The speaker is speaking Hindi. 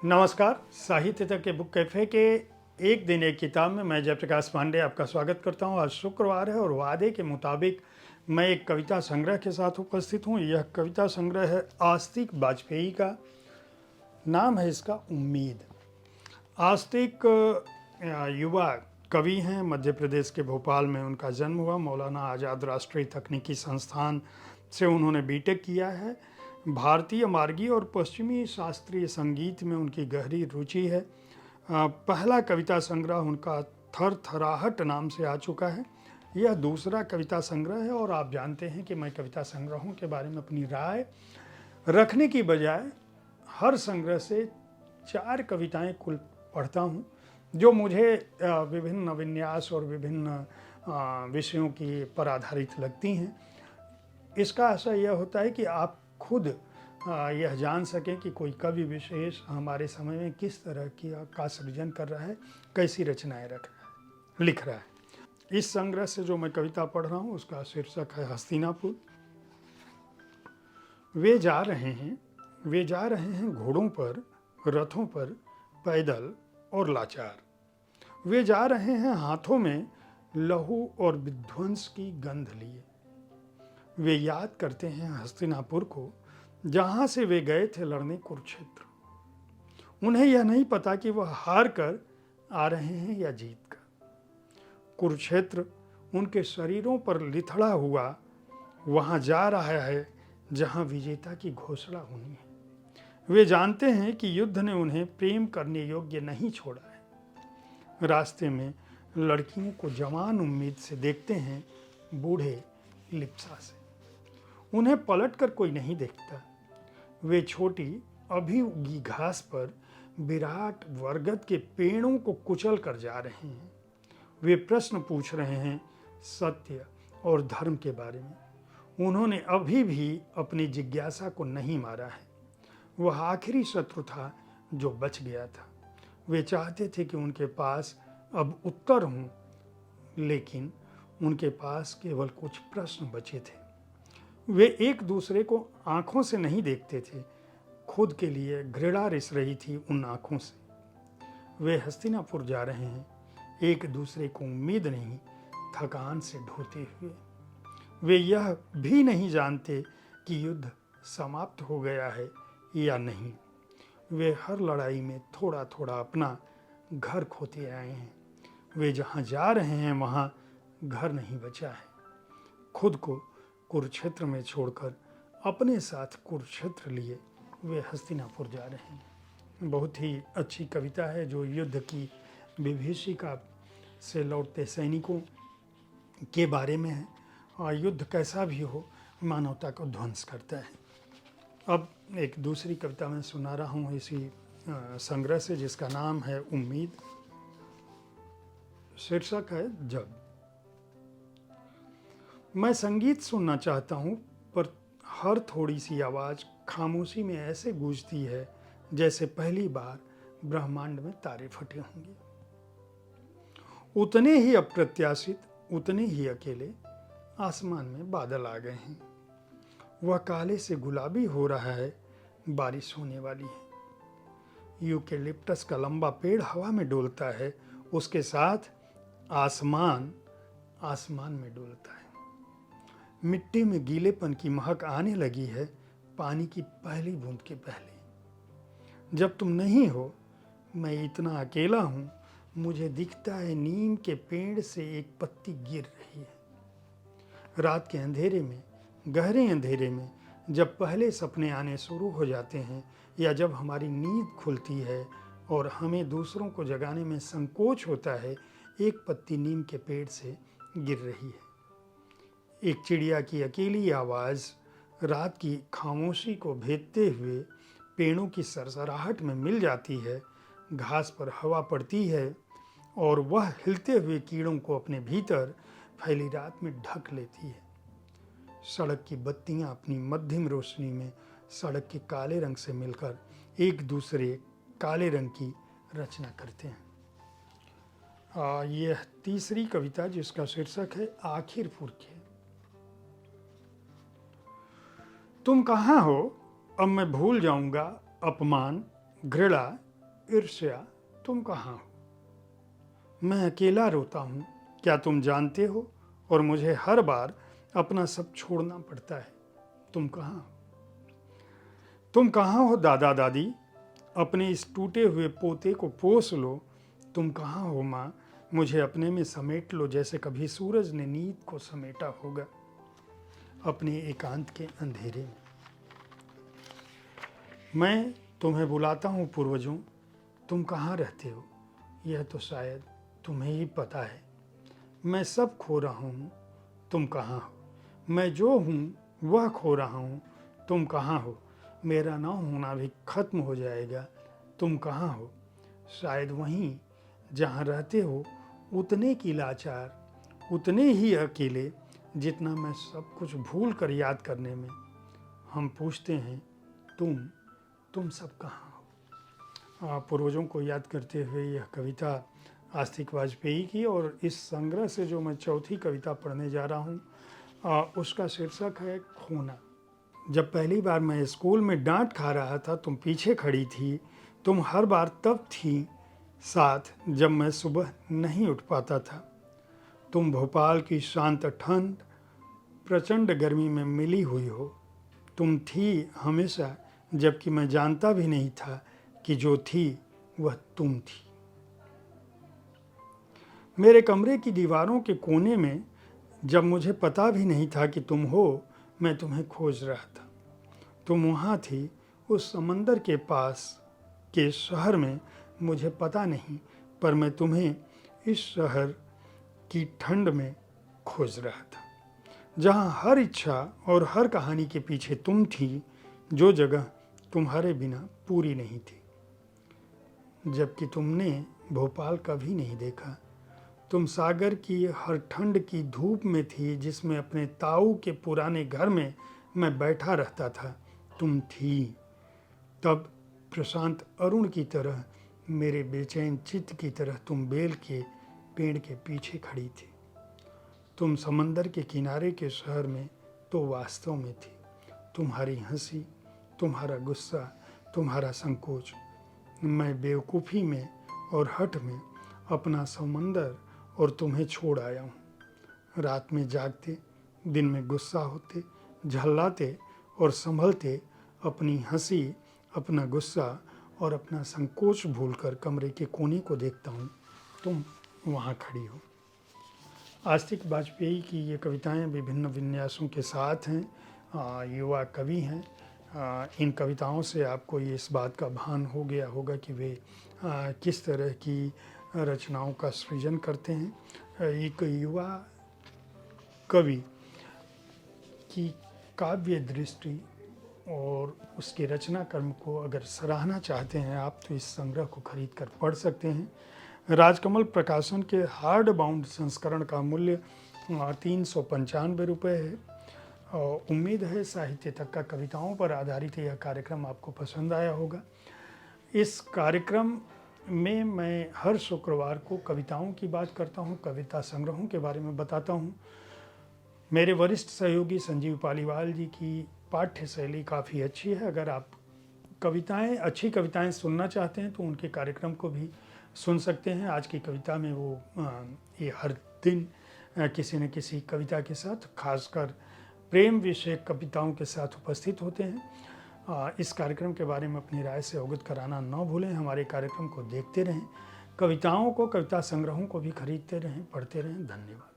नमस्कार। साहित्य तक के बुक कैफ़े के एक दिन एक किताब में मैं जयप्रकाश पांडे आपका स्वागत करता हूं। आज शुक्रवार है और वादे के मुताबिक मैं एक कविता संग्रह के साथ उपस्थित हूं। यह कविता संग्रह है आस्तिक वाजपेयी का। नाम है इसका उम्मीद। आस्तिक युवा कवि हैं। मध्य प्रदेश के भोपाल में उनका जन्म हुआ। मौलाना आज़ाद राष्ट्रीय तकनीकी संस्थान से उन्होंने बीटेक किया है। भारतीय मार्गी और पश्चिमी शास्त्रीय संगीत में उनकी गहरी रुचि है। पहला कविता संग्रह उनका थरथराहट नाम से आ चुका है। यह दूसरा कविता संग्रह है और आप जानते हैं कि मैं कविता संग्रहों के बारे में अपनी राय रखने की बजाय हर संग्रह से 4 कविताएं कुल पढ़ता हूँ जो मुझे विभिन्न विन्यास और विभिन्न विषयों की पर आधारित लगती हैं। इसका आशय यह होता है कि आप खुद यह जान सकें कि कोई कवि विशेष हमारे समय में किस तरह की का सृजन कर रहा है, कैसी रचनाएं लिख रहा है। इस संग्रह से जो मैं कविता पढ़ रहा हूँ उसका शीर्षक है हस्तिनापुर। वे जा रहे हैं घोड़ों पर, रथों पर, पैदल और लाचार। वे जा रहे हैं हाथों में लहू और विध्वंस की गंध लिए। वे याद करते हैं हस्तिनापुर को जहाँ से वे गए थे लड़ने कुरुक्षेत्र। उन्हें यह नहीं पता कि वह हार कर आ रहे हैं या जीत कर। कुरुक्षेत्र उनके शरीरों पर लिथड़ा हुआ वहाँ जा रहा है जहाँ विजेता की घोषणा होनी है। वे जानते हैं कि युद्ध ने उन्हें प्रेम करने योग्य नहीं छोड़ा है। रास्ते में लड़कियों को जवान उम्मीद से देखते हैं, बूढ़े लिप्सा से। उन्हें पलटकर कोई नहीं देखता। वे छोटी अभी उगी घास पर विराट बरगद के पेड़ों को कुचल कर जा रहे हैं। वे प्रश्न पूछ रहे हैं सत्य और धर्म के बारे में। उन्होंने अभी भी अपनी जिज्ञासा को नहीं मारा है। वह आखिरी शत्रु था जो बच गया था। वे चाहते थे कि उनके पास अब उत्तर हों, लेकिन उनके पास केवल कुछ प्रश्न बचे थे। वे एक दूसरे को आंखों से नहीं देखते थे। खुद के लिए घृणा रिस रही थी उन आंखों से। वे हस्तिनापुर जा रहे हैं, एक दूसरे को उम्मीद नहीं, थकान से ढोते हुए। वे यह भी नहीं जानते कि युद्ध समाप्त हो गया है या नहीं। वे हर लड़ाई में थोड़ा थोड़ा अपना घर खोते आए हैं। वे जहाँ जा रहे हैं वहाँ घर नहीं बचा है। खुद को कुरुक्षेत्र में छोड़कर अपने साथ कुरुक्षेत्र लिए वे हस्तिनापुर जा रहे हैं। बहुत ही अच्छी कविता है जो युद्ध की विभीषिका से लौटते सैनिकों के बारे में है। और युद्ध कैसा भी हो मानवता को ध्वंस करता है। अब एक दूसरी कविता मैं सुना रहा हूँ इसी संग्रह से जिसका नाम है उम्मीद। शीर्षक है जब। मैं संगीत सुनना चाहता हूँ पर हर थोड़ी सी आवाज़ खामोशी में ऐसे गूंजती है जैसे पहली बार ब्रह्मांड में तारे फटे होंगे। उतने ही अप्रत्याशित, उतने ही अकेले आसमान में बादल आ गए हैं। वह काले से गुलाबी हो रहा है, बारिश होने वाली है। यूकेलिप्टस का लंबा पेड़ हवा में डोलता है, उसके साथ आसमान में डोलता है। मिट्टी में गीलेपन की महक आने लगी है पानी की पहली बूंद के पहले। जब तुम नहीं हो मैं इतना अकेला हूँ, मुझे दिखता है नीम के पेड़ से एक पत्ती गिर रही है। रात के अंधेरे में, गहरे अंधेरे में जब पहले सपने आने शुरू हो जाते हैं या जब हमारी नींद खुलती है और हमें दूसरों को जगाने में संकोच होता है, एक पत्ती नीम के पेड़ से गिर रही है। एक चिड़िया की अकेली आवाज़ रात की खामोशी को भेदते हुए पेड़ों की सरसराहट में मिल जाती है। घास पर हवा पड़ती है और वह हिलते हुए कीड़ों को अपने भीतर फैली रात में ढक लेती है। सड़क की बत्तियां अपनी मध्यम रोशनी में सड़क के काले रंग से मिलकर एक दूसरे काले रंग की रचना करते हैं। यह तीसरी कविता जिसका शीर्षक है आखिर पुरखे। तुम कहाँ हो अब मैं भूल जाऊंगा अपमान, घृणा ईर्ष्या तुम कहाँ हो? मैं अकेला रोता हूँ, क्या तुम जानते हो? और मुझे हर बार अपना सब छोड़ना पड़ता है। तुम कहाँ हो? तुम कहाँ हो दादा दादी? अपने इस टूटे हुए पोते को पोस लो। तुम कहाँ हो माँ? मुझे अपने में समेट लो, जैसे कभी सूरज ने नींद को समेटा होगा अपने एकांत के अंधेरे में। मैं तुम्हें बुलाता हूँ पूर्वजों, तुम कहाँ रहते हो? यह तो शायद तुम्हें ही पता है। मैं सब खो रहा हूँ, तुम कहाँ हो? मैं जो हूँ वह खो रहा हूँ, तुम कहाँ हो? मेरा ना होना भी खत्म हो जाएगा, तुम कहाँ हो? शायद वहीं जहाँ रहते हो उतने की लाचार, उतने ही अकेले जितना मैं सब कुछ भूल कर याद करने में। हम पूछते हैं तुम सब कहाँ हो? पूर्वजों को याद करते हुए यह कविता आस्तिक वाजपेयी की, और इस संग्रह से जो मैं चौथी कविता पढ़ने जा रहा हूँ उसका शीर्षक है खोना। जब पहली बार मैं स्कूल में डांट खा रहा था, तुम पीछे खड़ी थी। तुम हर बार तब थी साथ जब मैं सुबह नहीं उठ पाता था। तुम भोपाल की शांत ठंड प्रचंड गर्मी में मिली हुई हो। तुम थी हमेशा, जबकि मैं जानता भी नहीं था कि जो थी वह तुम थी। मेरे कमरे की दीवारों के कोने में, जब मुझे पता भी नहीं था कि तुम हो, मैं तुम्हें खोज रहा था। तुम वहाँ थी उस समंदर के पास के शहर में, मुझे पता नहीं, पर मैं तुम्हें इस शहर की ठंड में खोज रहा था, जहाँ हर इच्छा और हर कहानी के पीछे तुम थी, जो जगह तुम्हारे बिना पूरी नहीं थी। जबकि तुमने भोपाल कभी नहीं देखा। तुम सागर की हर ठंड की धूप में थी, जिसमें अपने ताऊ के पुराने घर में मैं बैठा रहता था। तुम थी तब प्रशांत अरुण की तरह, मेरे बेचैन चित्त की तरह तुम बेल के पेड़ के पीछे खड़ी थी। तुम समंदर के किनारे के शहर में तो वास्तव में थी। तुम्हारी हंसी, तुम्हारा गुस्सा, तुम्हारा संकोच। मैं बेवकूफ़ी में और हठ में अपना समंदर और तुम्हें छोड़ आया हूँ। रात में जागते, दिन में गुस्सा होते, झल्लाते और संभलते, अपनी हंसी, अपना गुस्सा और अपना संकोच भूलकर कमरे के कोने को देखता हूँ, तुम वहाँ खड़ी हो। आस्तिक वाजपेयी की ये कविताएं विभिन्न विन्यासों के साथ हैं। युवा कवि हैं। इन कविताओं से आपको ये इस बात का भान हो गया होगा कि वे किस तरह की रचनाओं का सृजन करते हैं। एक युवा कवि की काव्य दृष्टि और उसके रचना कर्म को अगर सराहना चाहते हैं आप, तो इस संग्रह को खरीद कर पढ़ सकते हैं। राजकमल प्रकाशन के हार्ड बाउंड संस्करण का मूल्य 395 रुपये है। उम्मीद है साहित्य तक का कविताओं पर आधारित यह कार्यक्रम आपको पसंद आया होगा। इस कार्यक्रम में मैं हर शुक्रवार को कविताओं की बात करता हूँ, कविता संग्रहों के बारे में बताता हूँ। मेरे वरिष्ठ सहयोगी संजीव पालीवाल जी की पाठ्य शैली काफ़ी अच्छी है। अगर आप अच्छी कविताएं सुनना चाहते हैं तो उनके कार्यक्रम को भी सुन सकते हैं। आज की कविता में वो ये हर दिन किसी न किसी कविता के साथ, खासकर प्रेम विषयक कविताओं के साथ उपस्थित होते हैं। इस कार्यक्रम के बारे में अपनी राय से अवगत कराना न भूलें। हमारे कार्यक्रम को देखते रहें, कविताओं को, कविता संग्रहों को भी खरीदते रहें, पढ़ते रहें। धन्यवाद।